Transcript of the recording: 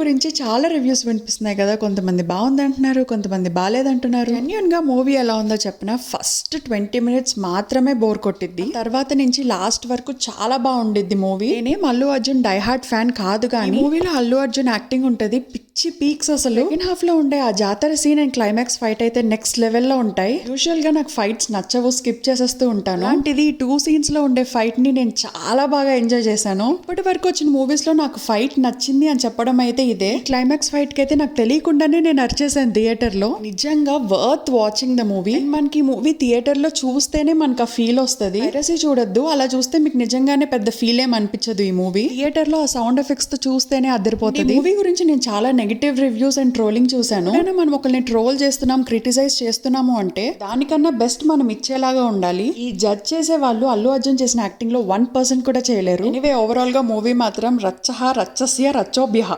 గురించి చాలా రివ్యూస్ వినిపిస్తున్నాయి కదా. కొంతమంది బాగుంది అంటున్నారు, కొంతమంది బాగాలేదంటున్నారు. జెన్యూన్ గా మూవీ ఎలా ఉందో చెప్పిన ఫస్ట్ 20 minutes మాత్రమే బోర్ కొట్టిద్ది. తర్వాత నుంచి లాస్ట్ వరకు చాలా బాగుండిద్ది మూవీ. నేనేం అల్లు అర్జున్ డైహార్డ్ ఫ్యాన్ కాదు, కానీ మూవీలో అల్లు అర్జున్ యాక్టింగ్ ఉంటది పిచ్చి పీక్స్. అసలు సెకండ్ హాఫ్ లో ఉండే ఆ జాతర సీన్ అండ్ క్లైమాక్స్ ఫైట్ అయితే నెక్స్ట్ లెవెల్ లో ఉంటాయి. యూజువల్ గా నాకు ఫైట్స్ నచ్చవు, స్కిప్ చేసేస్తూ ఉంటాను. అలాంటిది 2 scenes లో ఉండే ఫైట్ ని నేను చాలా బాగా ఎంజాయ్ చేశాను. ఇప్పటి వరకు వచ్చిన మూవీస్ లో నాకు ఫైట్ నచ్చింది అని చెప్పడం అయితే ఇదే. క్లైమాక్స్ ఫైట్ కి అయితే నాకు తెలియకుండానే నేను అరిచేసాను థియేటర్ లో. నిజంగా వర్త్ వాచింగ్ ద మూవీ. మనకి మూవీ థియేటర్ లో చూస్తేనే మనకు ఆ ఫీల్ వస్తుంది. పైరసీ చూడొద్దు, అలా చూస్తే మీకు నిజంగానే పెద్ద ఫీల్ ఏం అనిపించదు. ఈ మూవీ థియేటర్ లో ఆ సౌండ్ ఎఫెక్ట్స్ తో చూస్తేనే అద్దరిపోతుంది. మూవీ గురించి నేను చాలా నెగిటివ్ రివ్యూస్ అండ్ ట్రోలింగ్ చూసాను. మనం ఒకరిని ట్రోల్ చేస్తున్నాం, క్రిటిసైజ్ చేస్తున్నాము అంటే దానికన్నా బెస్ట్ మనం ఇచ్చేలాగా ఉండాలి. ఈ జడ్జ్ చేసే వాళ్ళు అల్లు అర్జున్ చేసిన యాక్టింగ్ లో 1% కూడా చేయలేరు. ఎనీవే ఓవరాల్ గా మూవీ మాత్రం రచ్చహ రచ్చస్య రచ్చోభ్యః.